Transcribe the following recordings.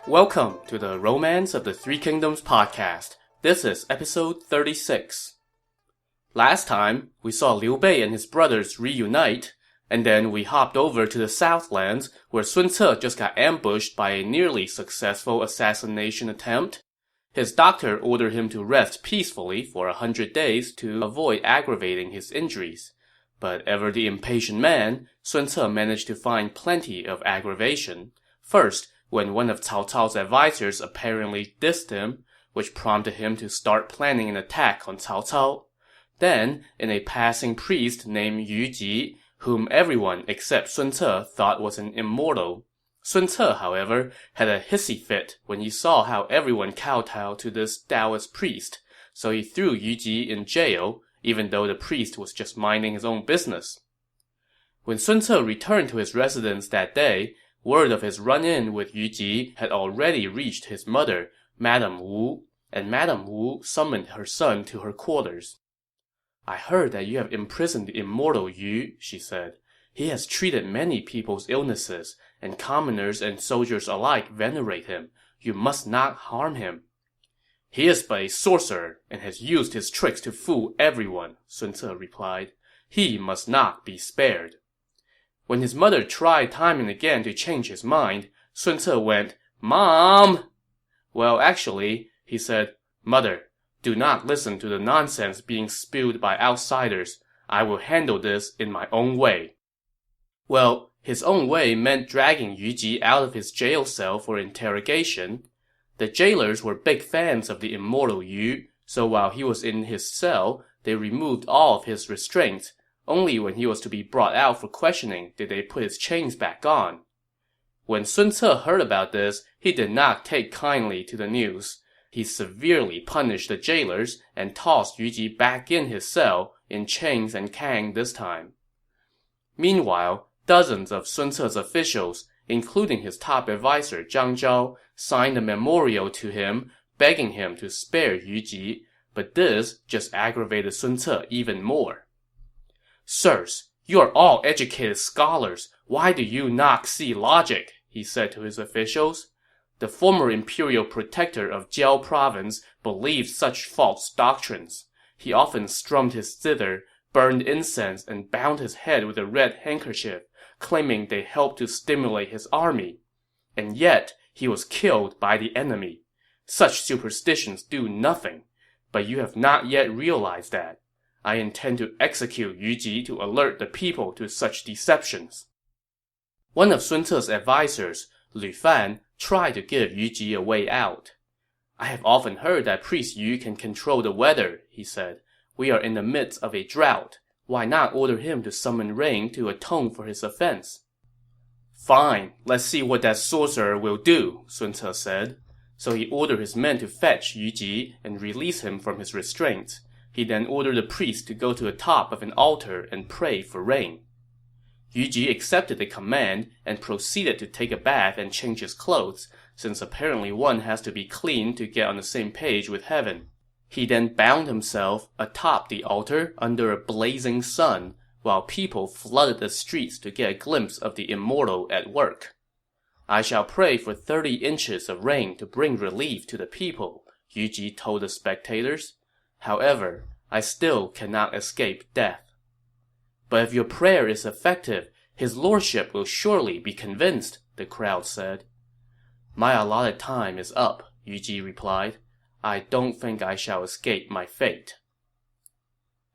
Welcome to the Romance of the Three Kingdoms podcast. This is episode 36. Last time, we saw Liu Bei and his brothers reunite, and then we hopped over to the Southlands where Sun Ce just got ambushed by a nearly successful assassination attempt. His doctor ordered him to rest peacefully for 100 days to avoid aggravating his injuries. But ever the impatient man, Sun Ce managed to find plenty of aggravation. First, when one of Cao Cao's advisors apparently dissed him, which prompted him to start planning an attack on Cao Cao. Then, in a passing priest named Yu Ji, whom everyone except Sun Ce thought was an immortal. Sun Ce, however, had a hissy fit when he saw how everyone kowtowed to this Daoist priest, so he threw Yu Ji in jail, even though the priest was just minding his own business. When Sun Ce returned to his residence that day, word of his run-in with Yu Ji had already reached his mother, Madame Wu, and Madame Wu summoned her son to her quarters. "I heard that you have imprisoned the immortal Yu," she said. "He has treated many people's illnesses, and commoners and soldiers alike venerate him. You must not harm him." "He is but a sorcerer, and has used his tricks to fool everyone," Sun Ce replied. "He must not be spared." When his mother tried time and again to change his mind, Sun Ce went, "Mom!" "Well, actually," he said, "Mother, do not listen to the nonsense being spewed by outsiders. I will handle this in my own way." Well, his own way meant dragging Yu Ji out of his jail cell for interrogation. The jailers were big fans of the immortal Yu, so while he was in his cell, they removed all of his restraints. Only when he was to be brought out for questioning did they put his chains back on. When Sun Ce heard about this, he did not take kindly to the news. He severely punished the jailers and tossed Yu Ji back in his cell, in chains and cangue this time. Meanwhile, dozens of Sun Ce's officials, including his top advisor Zhang Zhao, signed a memorial to him begging him to spare Yu Ji, but this just aggravated Sun Ce even more. "Sirs, you are all educated scholars. Why do you not see logic?" he said to his officials. The former imperial protector of Jiao province believed such false doctrines. He often strummed his zither, burned incense, and bound his head with a red handkerchief, claiming they helped to stimulate his army. And yet, he was killed by the enemy. Such superstitions do nothing. But you have not yet realized that. I intend to execute Yu Ji to alert the people to such deceptions." One of Sun Ce's advisors, Lu Fan, tried to give Yu Ji a way out. "I have often heard that priest Yu can control the weather," he said. "We are in the midst of a drought. Why not order him to summon rain to atone for his offense?" "Fine, let's see what that sorcerer will do," Sun Ce said. So he ordered his men to fetch Yu Ji and release him from his restraints. He then ordered the priest to go to the top of an altar and pray for rain. Yu Ji accepted the command and proceeded to take a bath and change his clothes, since apparently one has to be clean to get on the same page with heaven. He then bound himself atop the altar under a blazing sun, while people flooded the streets to get a glimpse of the immortal at work. "I shall pray for 30 inches of rain to bring relief to the people," Yu Ji told the spectators. "However, I still cannot escape death." "But if your prayer is effective, his lordship will surely be convinced," the crowd said. "My allotted time is up," Yu Ji replied. "I don't think I shall escape my fate."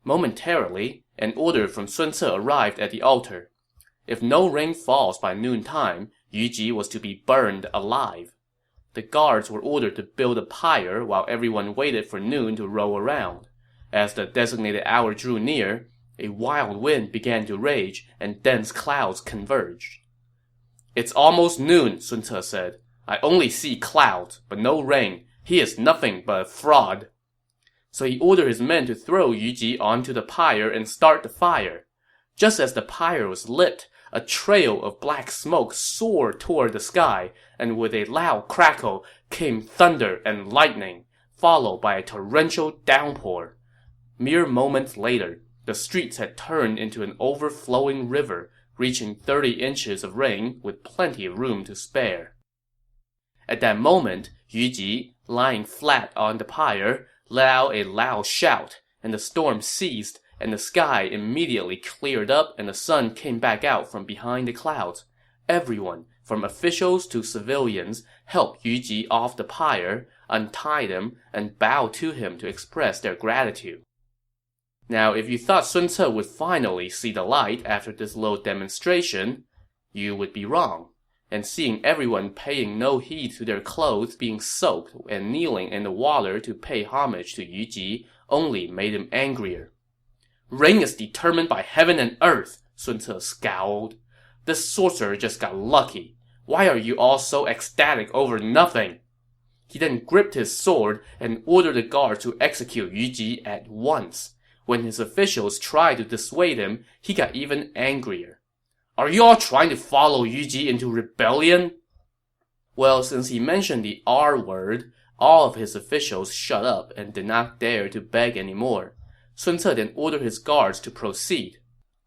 Momentarily, an order from Sun Ce arrived at the altar. If no rain falls by noontime, Yu Ji was to be burned alive. The guards were ordered to build a pyre while everyone waited for noon to roll around. As the designated hour drew near, a wild wind began to rage and dense clouds converged. "It's almost noon," Sun Ce said. "I only see clouds, but no rain. He is nothing but a fraud." So he ordered his men to throw Yu Ji onto the pyre and start the fire. Just as the pyre was lit, a trail of black smoke soared toward the sky, and with a loud crackle came thunder and lightning, followed by a torrential downpour. Mere moments later, the streets had turned into an overflowing river, reaching 30 inches of rain with plenty of room to spare. At that moment, Yu Ji, lying flat on the pyre, let out a loud shout, and the storm ceased, and the sky immediately cleared up and the sun came back out from behind the clouds. Everyone, from officials to civilians, helped Yu Ji off the pyre, untied him, and bowed to him to express their gratitude. Now, if you thought Sun Ce would finally see the light after this little demonstration, you would be wrong. And seeing everyone paying no heed to their clothes being soaked and kneeling in the water to pay homage to Yu Ji only made him angrier. Rain is determined by heaven and earth, Sun Ce scowled. This sorcerer just got lucky. Why are you all so ecstatic over nothing? He then gripped his sword and ordered the guards to execute Yu Ji at once. When his officials tried to dissuade him, he got even angrier. Are you all trying to follow Yu Ji into rebellion? Well, since he mentioned the R word, all of his officials shut up and did not dare to beg anymore. Sun Ce then ordered his guards to proceed.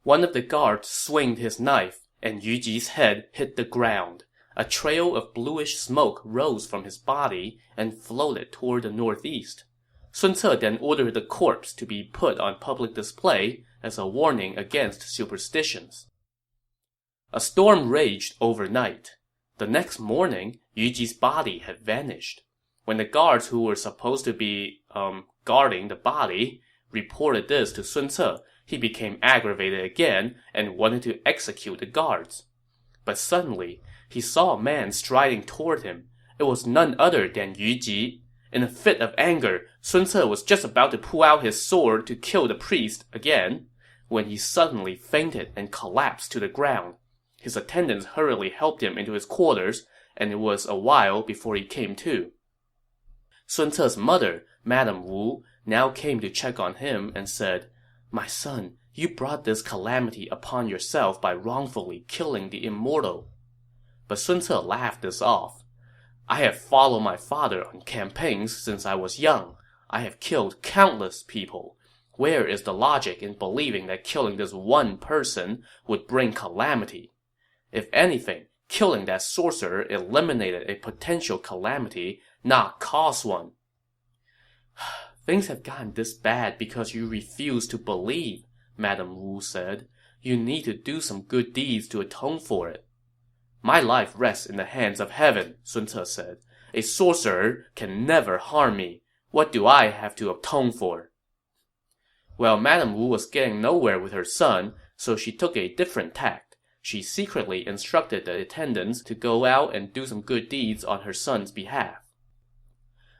One of the guards swinged his knife, and Yu Ji's head hit the ground. A trail of bluish smoke rose from his body and floated toward the northeast. Sun Ce then ordered the corpse to be put on public display as a warning against superstitions. A storm raged overnight. The next morning, Yu Ji's body had vanished. When the guards who were supposed to be, guarding the body, reported this to Sun Ce, he became aggravated again and wanted to execute the guards. But suddenly, he saw a man striding toward him. It was none other than Yu Ji. In a fit of anger, Sun Ce was just about to pull out his sword to kill the priest again, when he suddenly fainted and collapsed to the ground. His attendants hurriedly helped him into his quarters, and it was a while before he came to. Sun Ce's mother, Madame Wu, now came to check on him and said, "My son, you brought this calamity upon yourself by wrongfully killing the immortal." But Sun Ce laughed this off. "I have followed my father on campaigns since I was young. I have killed countless people. Where is the logic in believing that killing this one person would bring calamity? If anything, killing that sorcerer eliminated a potential calamity, not caused one." "Things have gotten this bad because you refuse to believe," Madame Wu said. "You need to do some good deeds to atone for it." "My life rests in the hands of heaven," Sun Ce said. "A sorcerer can never harm me. What do I have to atone for?" Well, Madame Wu was getting nowhere with her son, so she took a different tack. She secretly instructed the attendants to go out and do some good deeds on her son's behalf.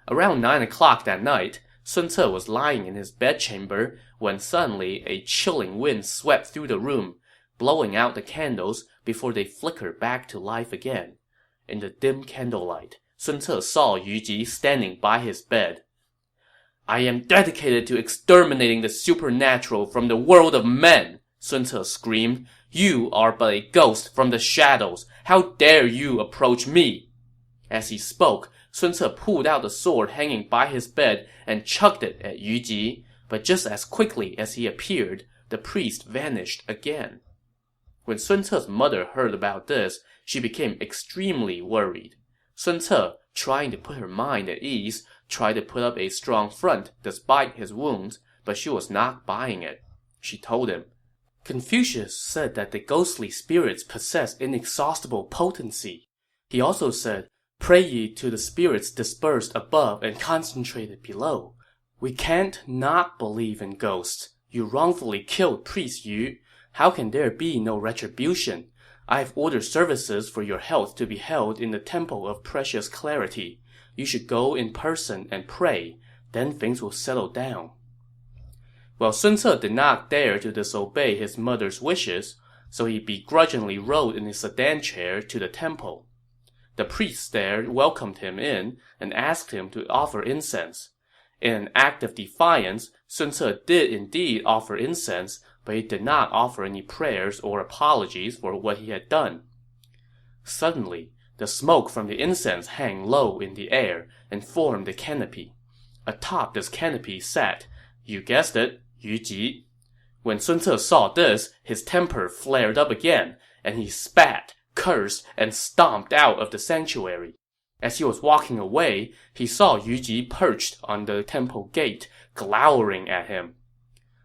Around 9 o'clock that night, Sun Ce was lying in his bedchamber when suddenly a chilling wind swept through the room, blowing out the candles before they flickered back to life again. In the dim candlelight, Sun Ce saw Yu Ji standing by his bed. "I am dedicated to exterminating the supernatural from the world of men," Sun Ce screamed. "You are but a ghost from the shadows. How dare you approach me?" As he spoke, Sun Ce pulled out the sword hanging by his bed and chucked it at Yu Ji, but just as quickly as he appeared, the priest vanished again. When Sun Ce's mother heard about this, she became extremely worried. Sun Ce, trying to put her mind at ease, tried to put up a strong front despite his wounds, but she was not buying it. She told him, "Confucius said that the ghostly spirits possess inexhaustible potency. He also said, 'Pray ye to the spirits dispersed above and concentrated below.' We can't not believe in ghosts. You wrongfully killed Priest Yu. How can there be no retribution? I have ordered services for your health to be held in the Temple of Precious Clarity. You should go in person and pray. Then things will settle down." Well, Sun Ce did not dare to disobey his mother's wishes, so he begrudgingly rode in his sedan chair to the temple. The priest there welcomed him in and asked him to offer incense. In an act of defiance, Sun Ce did indeed offer incense, but he did not offer any prayers or apologies for what he had done. Suddenly, the smoke from the incense hung low in the air and formed a canopy. Atop this canopy sat, you guessed it, Yu Ji. When Sun Ce saw this, his temper flared up again, and he spat, cursed, and stomped out of the sanctuary. As he was walking away, he saw Yu Ji perched on the temple gate, glowering at him.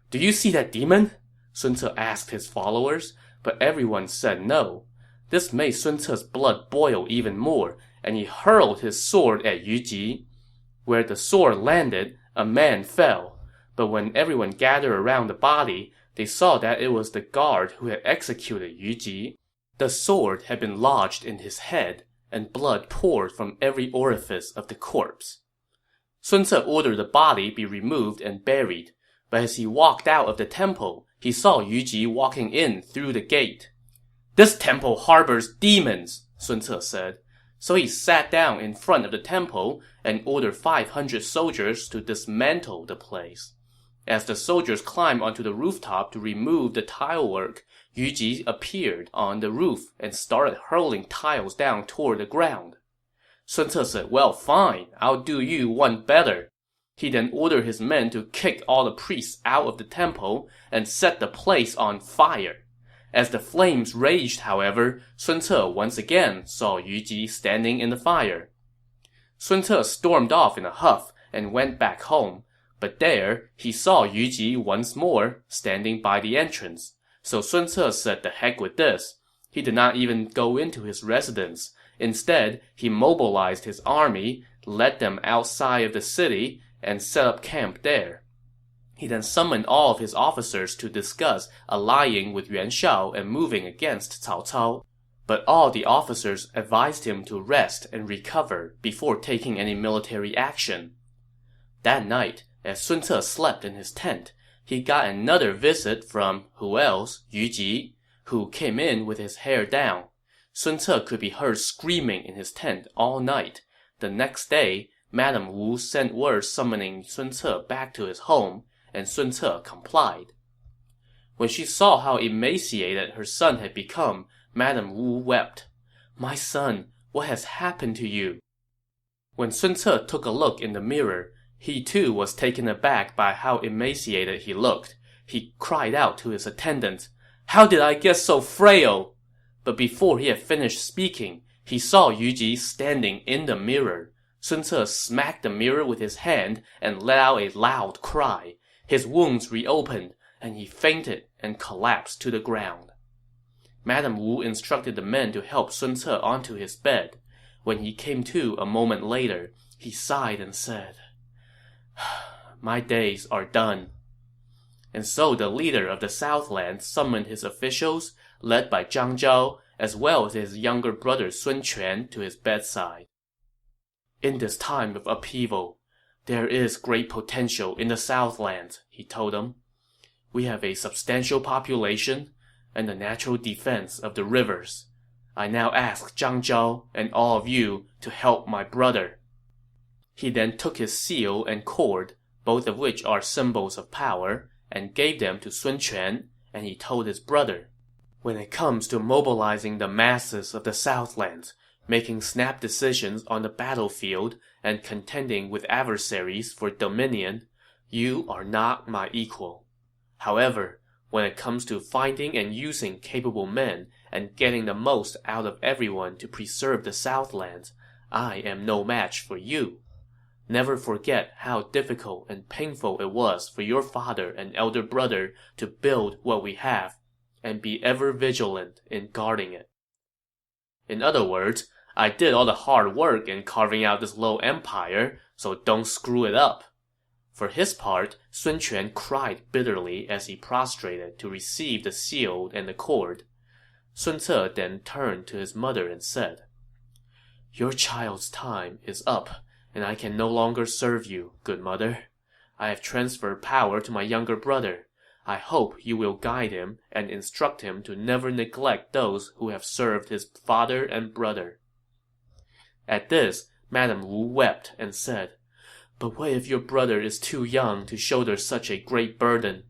"Do you see that demon?" Sun Ce asked his followers, but everyone said no. This made Sun Ce's blood boil even more, and he hurled his sword at Yu Ji. Where the sword landed, a man fell, but when everyone gathered around the body, they saw that it was the guard who had executed Yu Ji. The sword had been lodged in his head, and blood poured from every orifice of the corpse. Sun Ce ordered the body be removed and buried, but as he walked out of the temple, he saw Yu Ji walking in through the gate. "This temple harbors demons," Sun Ce said. So he sat down in front of the temple and ordered 500 soldiers to dismantle the place. As the soldiers climbed onto the rooftop to remove the tilework, Yu Ji appeared on the roof and started hurling tiles down toward the ground. Sun Ce said, "Well, fine, I'll do you one better." He then ordered his men to kick all the priests out of the temple and set the place on fire. As the flames raged, however, Sun Ce once again saw Yu Ji standing in the fire. Sun Ce stormed off in a huff and went back home, but there he saw Yu Ji once more, standing by the entrance. So Sun Ce said the heck with this. He did not even go into his residence. Instead, he mobilized his army, led them outside of the city, and set up camp there. He then summoned all of his officers to discuss allying with Yuan Shao and moving against Cao Cao. But all the officers advised him to rest and recover before taking any military action. That night, as Sun Ce slept in his tent, he got another visit from, who else, Yu Ji, who came in with his hair down. Sun Ce could be heard screaming in his tent all night. The next day, Madame Wu sent word summoning Sun Ce back to his home, and Sun Ce complied. When she saw how emaciated her son had become, Madame Wu wept. "My son, what has happened to you?" When Sun Ce took a look in the mirror, he too was taken aback by how emaciated he looked. He cried out to his attendants, "How did I get so frail?" But before he had finished speaking, he saw Yu Ji standing in the mirror. Sun Ce smacked the mirror with his hand and let out a loud cry. His wounds reopened, and he fainted and collapsed to the ground. Madame Wu instructed the men to help Sun Ce onto his bed. When he came to a moment later, he sighed and said, "My days are done." And so the leader of the Southland summoned his officials, led by Zhang Zhao, as well as his younger brother Sun Quan, to his bedside. "In this time of upheaval, there is great potential in the Southlands," he told them. "We have a substantial population and the natural defense of the rivers. I now ask Zhang Zhao and all of you to help my brother." He then took his seal and cord, both of which are symbols of power, and gave them to Sun Quan, and he told his brother, "When it comes to mobilizing the masses of the Southlands, making snap decisions on the battlefield, and contending with adversaries for dominion, you are not my equal. However, when it comes to finding and using capable men and getting the most out of everyone to preserve the Southlands, I am no match for you. Never forget how difficult and painful it was for your father and elder brother to build what we have, and be ever vigilant in guarding it." In other words, I did all the hard work in carving out this little empire, so don't screw it up. For his part, Sun Quan cried bitterly as he prostrated to receive the seal and the cord. Sun Ce then turned to his mother and said, "Your child's time is up, and I can no longer serve you, good mother. I have transferred power to my younger brother. I hope you will guide him and instruct him to never neglect those who have served his father and brother." At this, Madame Wu wept and said, "But what if your brother is too young to shoulder such a great burden?"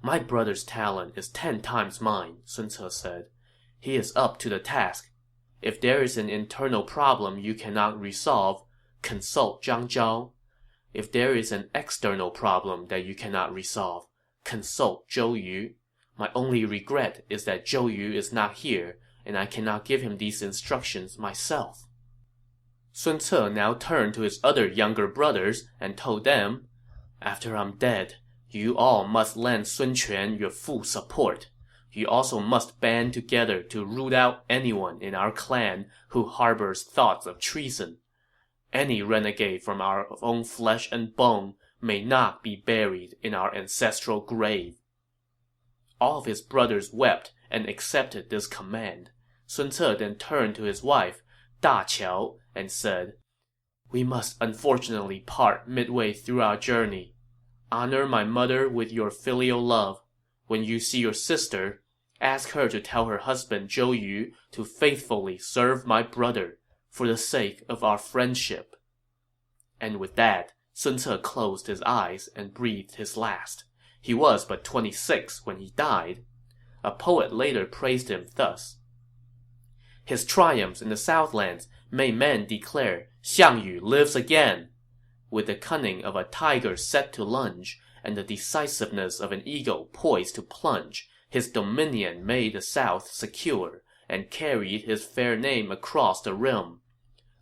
"My brother's talent is 10 times mine," Sun Ce said. "He is up to the task. If there is an internal problem you cannot resolve, consult Zhang Zhao. If there is an external problem that you cannot resolve, consult Zhou Yu. My only regret is that Zhou Yu is not here, and I cannot give him these instructions myself." Sun Ce now turned to his other younger brothers and told them, "After I'm dead, you all must lend Sun Quan your full support. You also must band together to root out anyone in our clan who harbors thoughts of treason. Any renegade from our own flesh and bone may not be buried in our ancestral grave." All of his brothers wept and accepted this command. Sun Ce then turned to his wife, Da Qiao, and said, "We must unfortunately part midway through our journey. Honor my mother with your filial love. When you see your sister, ask her to tell her husband Zhou Yu to faithfully serve my brother, for the sake of our friendship." And with that, Sun Ce closed his eyes and breathed his last. He was but 26 when he died. A poet later praised him thus: "His triumphs in the Southlands made men declare Xiang Yu lives again. With the cunning of a tiger set to lunge, and the decisiveness of an eagle poised to plunge, his dominion made the South secure, and carried his fair name across the realm.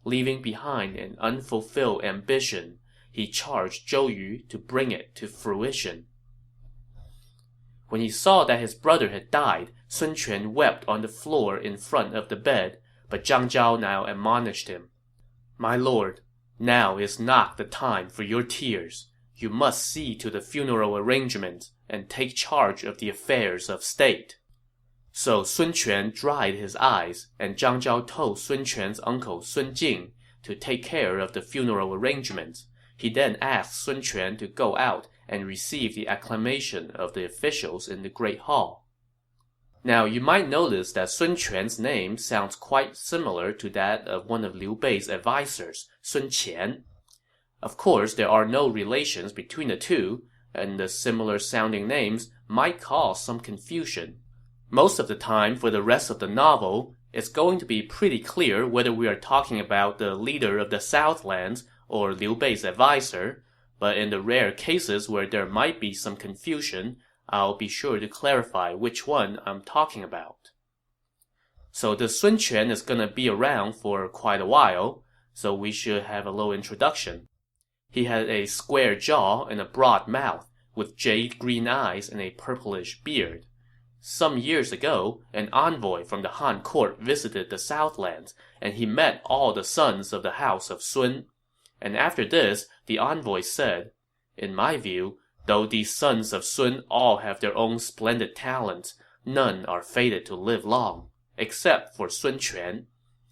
Leaving behind an unfulfilled ambition, he charged Zhou Yu to bring it to fruition." When he saw that his brother had died, Sun Quan wept on the floor in front of the bed, but Zhang Zhao now admonished him, "My lord, now is not the time for your tears. You must see to the funeral arrangements and take charge of the affairs of state." So Sun Quan dried his eyes, and Zhang Zhao told Sun Quan's uncle Sun Jing to take care of the funeral arrangements. He then asked Sun Quan to go out and receive the acclamation of the officials in the Great Hall. Now, you might notice that Sun Quan's name sounds quite similar to that of one of Liu Bei's advisors, Sun Qian. Of course, there are no relations between the two, and the similar sounding names might cause some confusion. Most of the time, for the rest of the novel, it's going to be pretty clear whether we are talking about the leader of the Southlands or Liu Bei's advisor, but in the rare cases where there might be some confusion, I'll be sure to clarify which one I'm talking about. So the Sun Quan is gonna be around for quite a while, so we should have a little introduction. He had a square jaw and a broad mouth, with jade green eyes and a purplish beard. Some years ago, an envoy from the Han court visited the Southlands, and he met all the sons of the house of Sun. And after this, the envoy said, "In my view, though these sons of Sun all have their own splendid talents, none are fated to live long, except for Sun Quan.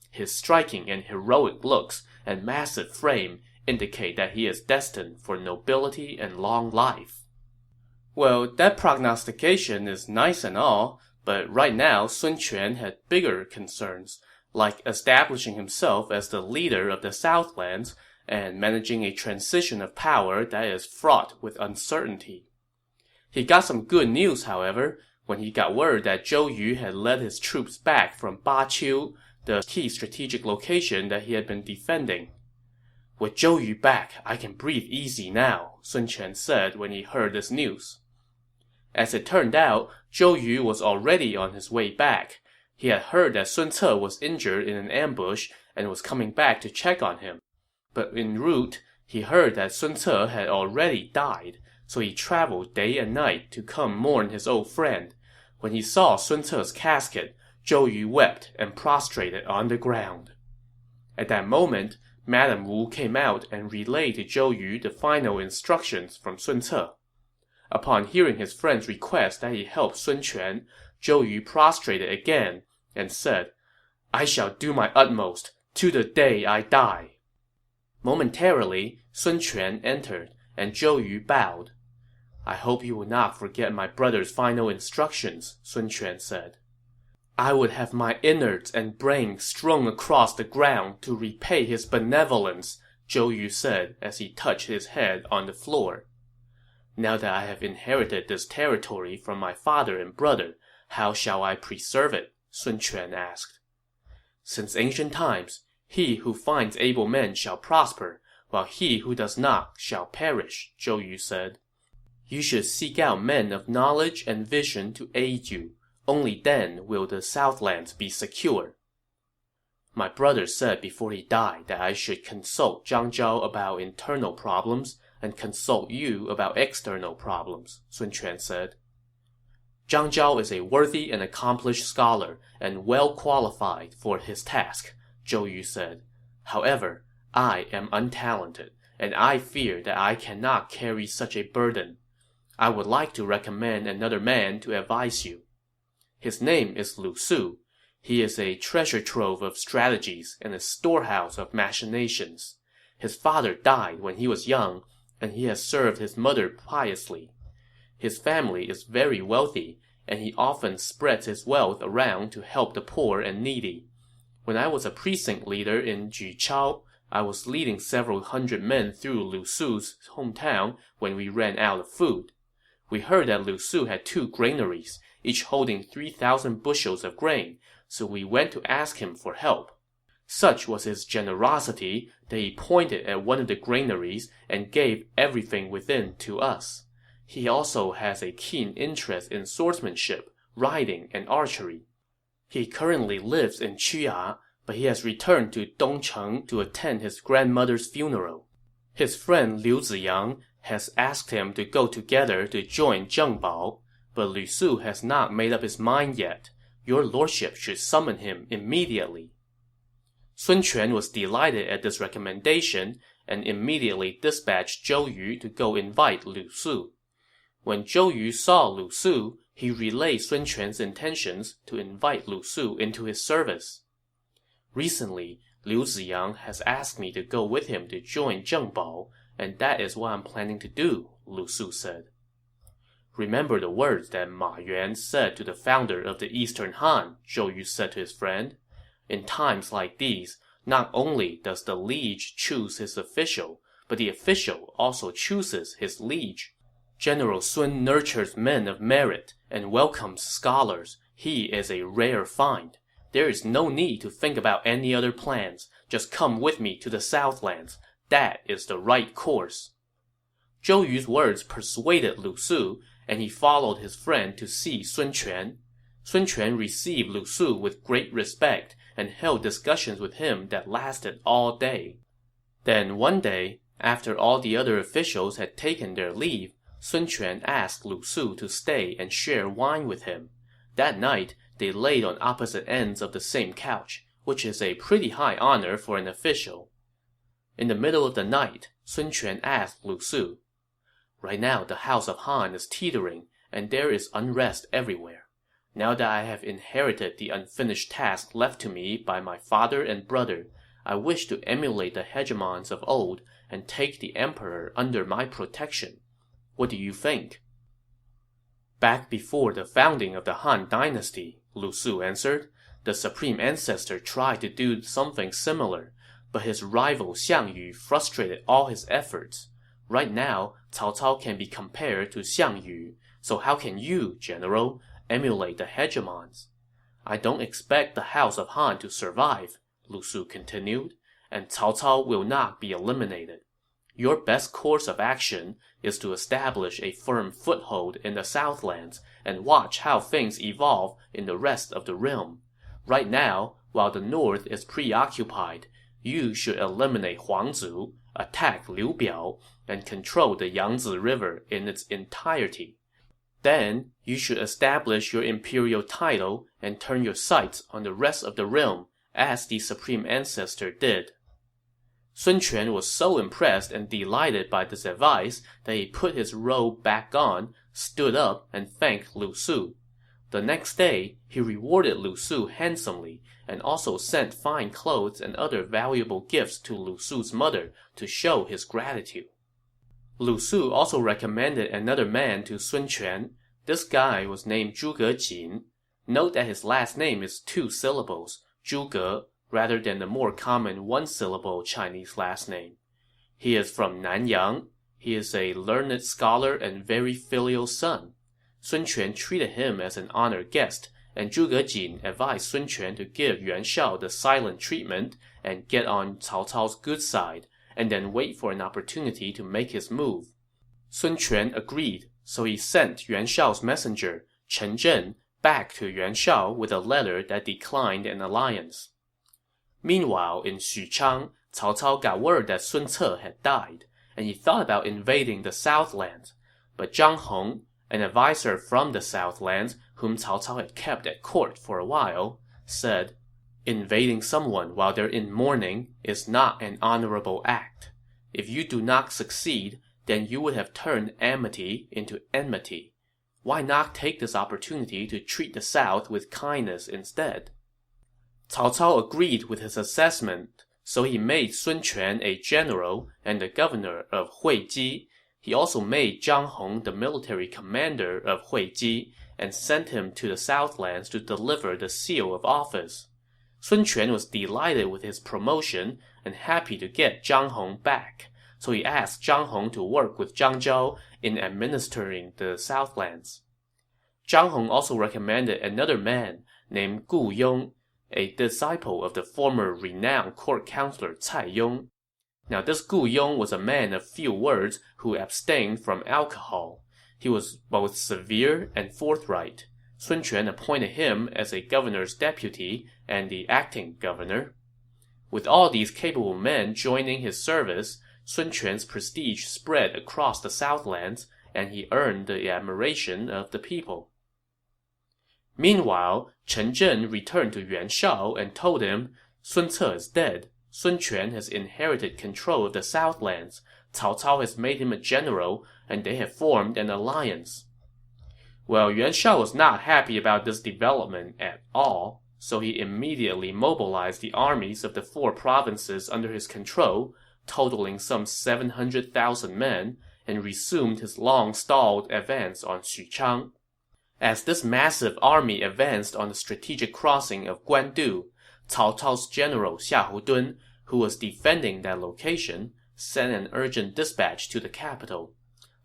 His striking and heroic looks and massive frame indicate that he is destined for nobility and long life." Well, that prognostication is nice and all, but right now Sun Quan had bigger concerns, like establishing himself as the leader of the Southlands and managing a transition of power that is fraught with uncertainty. He got some good news, however, when he got word that Zhou Yu had led his troops back from Baqiu, the key strategic location that he had been defending. "With Zhou Yu back, I can breathe easy now," Sun Quan said when he heard this news. As it turned out, Zhou Yu was already on his way back. He had heard that Sun Ce was injured in an ambush and was coming back to check on him. But en route, he heard that Sun Ce had already died, so he traveled day and night to come mourn his old friend. When he saw Sun Ce's casket, Zhou Yu wept and prostrated on the ground. At that moment, Madame Wu came out and relayed to Zhou Yu the final instructions from Sun Ce. Upon hearing his friend's request that he help Sun Quan, Zhou Yu prostrated again and said, "I shall do my utmost, to the day I die." Momentarily, Sun Quan entered, and Zhou Yu bowed. "I hope you will not forget my brother's final instructions," Sun Quan said. "I would have my innards and brain strewn across the ground to repay his benevolence," Zhou Yu said as he touched his head on the floor. "Now that I have inherited this territory from my father and brother, how shall I preserve it?" Sun Quan asked. "Since ancient times, he who finds able men shall prosper, while he who does not shall perish," Zhou Yu said. "You should seek out men of knowledge and vision to aid you. Only then will the Southlands be secure." My brother said before he died that I should consult Zhang Zhao about internal problems and consult you about external problems, Sun Quan said. Zhang Zhao is a worthy and accomplished scholar and well qualified for his task, Zhou Yu said. However, I am untalented, and I fear that I cannot carry such a burden. I would like to recommend another man to advise you. His name is Lu Su. He is a treasure trove of strategies and a storehouse of machinations. His father died when he was young, and he has served his mother piously. His family is very wealthy, and he often spreads his wealth around to help the poor and needy. When I was a precinct leader in Juchao, I was leading several hundred men through Lu Su's hometown when we ran out of food. We heard that Lu Su had 2 granaries, each holding 3,000 bushels of grain, so we went to ask him for help. Such was his generosity that he pointed at one of the granaries and gave everything within to us. He also has a keen interest in swordsmanship, riding, and archery. He currently lives in Chuya, but he has returned to Dongcheng to attend his grandmother's funeral. His friend Liu Ziyang has asked him to go together to join Zhengbao, but Lu Su has not made up his mind yet. Your lordship should summon him immediately. Sun Quan was delighted at this recommendation and immediately dispatched Zhou Yu to go invite Lu Su. When Zhou Yu saw Lu Su, he relayed Sun Quan's intentions to invite Lu Su into his service. Recently, Liu Ziyang has asked me to go with him to join Zhengbao, and that is what I'm planning to do, Lu Su said. Remember the words that Ma Yuan said to the founder of the Eastern Han, Zhou Yu said to his friend. In times like these, not only does the liege choose his official, but the official also chooses his liege. General Sun nurtures men of merit and welcomes scholars. He is a rare find. There is no need to think about any other plans. Just come with me to the Southlands. That is the right course. Zhou Yu's words persuaded Lu Su, and he followed his friend to see Sun Quan. Sun Quan received Lu Su with great respect and held discussions with him that lasted all day. Then one day, after all the other officials had taken their leave, Sun Quan asked Lu Su to stay and share wine with him. That night, they laid on opposite ends of the same couch, which is a pretty high honor for an official. In the middle of the night, Sun Quan asked Lu Su, "Right now the house of Han is teetering, and there is unrest everywhere. Now that I have inherited the unfinished task left to me by my father and brother, I wish to emulate the hegemons of old and take the emperor under my protection. What do you think?" "Back before the founding of the Han dynasty," Lu Su answered, "the supreme ancestor tried to do something similar, but his rival Xiang Yu frustrated all his efforts. Right now, Cao Cao can be compared to Xiang Yu, so how can you, general, emulate the hegemons? I don't expect the house of Han to survive," Lu Su continued, "and Cao Cao will not be eliminated. Your best course of action is to establish a firm foothold in the Southlands and watch how things evolve in the rest of the realm. Right now, while the north is preoccupied, you should eliminate Huangzu, attack Liu Biao, and control the Yangtze River in its entirety. Then, you should establish your imperial title and turn your sights on the rest of the realm, as the supreme ancestor did." Sun Quan was so impressed and delighted by this advice that he put his robe back on, stood up, and thanked Lu Su. The next day, he rewarded Lu Su handsomely, and also sent fine clothes and other valuable gifts to Lu Su's mother to show his gratitude. Lu Su also recommended another man to Sun Quan. This guy was named Zhuge Jin. Note that his last name is 2 syllables, Zhuge, rather than the more common one-syllable Chinese last name. He is from Nanyang. He is a learned scholar and very filial son. Sun Quan treated him as an honored guest, and Zhuge Jin advised Sun Quan to give Yuan Shao the silent treatment and get on Cao Cao's good side, and then wait for an opportunity to make his move. Sun Quan agreed, so he sent Yuan Shao's messenger, Chen Zhen, back to Yuan Shao with a letter that declined an alliance. Meanwhile, in Xuchang, Cao Cao got word that Sun Ce had died, and he thought about invading the Southlands. But Zhang Hong, an advisor from the Southlands whom Cao Cao had kept at court for a while, said, "Invading someone while they're in mourning is not an honorable act. If you do not succeed, then you would have turned amity into enmity. Why not take this opportunity to treat the South with kindness instead?" Cao Cao agreed with his assessment, so he made Sun Quan a general and the governor of Huiji. He also made Zhang Hong the military commander of Huiji and sent him to the Southlands to deliver the seal of office. Sun Quan was delighted with his promotion and happy to get Zhang Hong back, so he asked Zhang Hong to work with Zhang Zhao in administering the Southlands. Zhang Hong also recommended another man named Gu Yong, a disciple of the former renowned court counselor Cai Yong. Now this Gu Yong was a man of few words who abstained from alcohol. He was both severe and forthright. Sun Quan appointed him as a governor's deputy and the acting governor. With all these capable men joining his service, Sun Quan's prestige spread across the Southlands, and he earned the admiration of the people. Meanwhile, Chen Zhen returned to Yuan Shao and told him, "Sun Ce is dead. Sun Quan has inherited control of the Southlands. Cao Cao has made him a general, and they have formed an alliance." Well, Yuan Shao was not happy about this development at all, so he immediately mobilized the armies of the 4 provinces under his control, totaling some 700,000 men, and resumed his long-stalled advance on Xuchang. As this massive army advanced on the strategic crossing of Guandu, Cao Cao's general Xiahou Dun, who was defending that location, sent an urgent dispatch to the capital.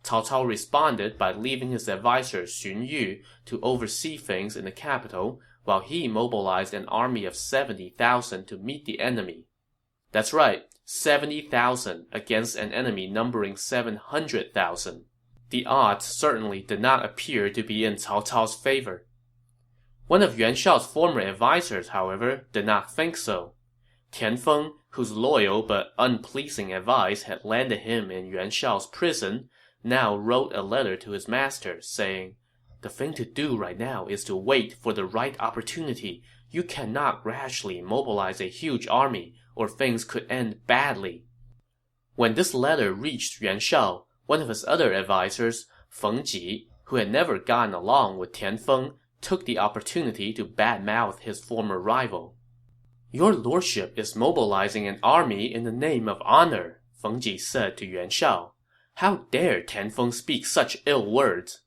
Cao Cao responded by leaving his advisor Xun Yu to oversee things in the capital, while he mobilized an army of 70,000 to meet the enemy. That's right, 70,000 against an enemy numbering 700,000. The odds certainly did not appear to be in Cao Cao's favor. One of Yuan Shao's former advisors, however, did not think so. Tian Feng, whose loyal but unpleasing advice had landed him in Yuan Shao's prison, now wrote a letter to his master, saying, "The thing to do right now is to wait for the right opportunity. You cannot rashly mobilize a huge army, or things could end badly." When this letter reached Yuan Shao, one of his other advisors, Feng Ji, who had never gotten along with Tian Feng, took the opportunity to badmouth his former rival. "Your lordship is mobilizing an army in the name of honor," Feng Ji said to Yuan Shao. "How dare Tian Feng speak such ill words?"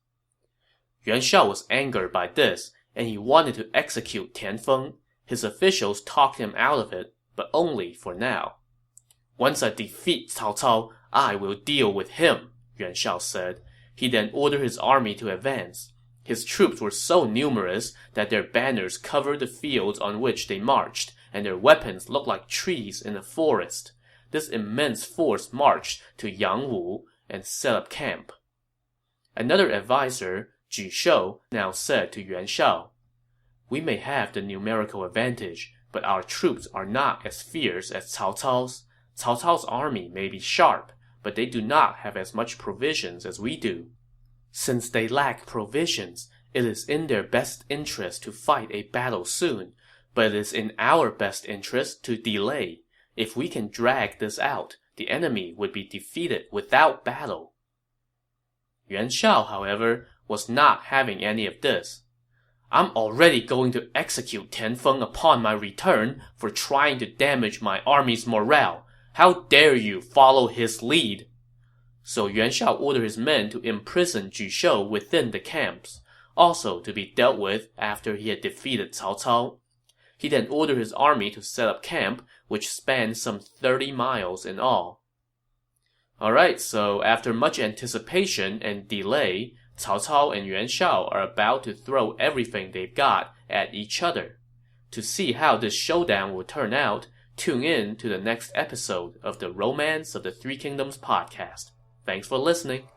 Yuan Shao was angered by this, and he wanted to execute Tian Feng. His officials talked him out of it, but only for now. "Once I defeat Cao Cao, I will deal with him," Yuan Shao said. He then ordered his army to advance. His troops were so numerous that their banners covered the fields on which they marched, and their weapons looked like trees in a forest. This immense force marched to Yangwu and set up camp. Another advisor, Ju Shou, now said to Yuan Shao, "We may have the numerical advantage, but our troops are not as fierce as Cao Cao's. Cao Cao's army may be sharp, but they do not have as much provisions as we do. Since they lack provisions, it is in their best interest to fight a battle soon, but it is in our best interest to delay. If we can drag this out, the enemy would be defeated without battle." Yuan Shao, however, was not having any of this. "I'm already going to execute Tian Feng upon my return for trying to damage my army's morale. How dare you follow his lead?" So Yuan Shao ordered his men to imprison Ju Shou within the camps, also to be dealt with after he had defeated Cao Cao. He then ordered his army to set up camp, which spanned some 30 miles in all. Alright, so after much anticipation and delay, Cao Cao and Yuan Shao are about to throw everything they've got at each other. To see how this showdown will turn out, tune in to the next episode of the Romance of the Three Kingdoms podcast. Thanks for listening.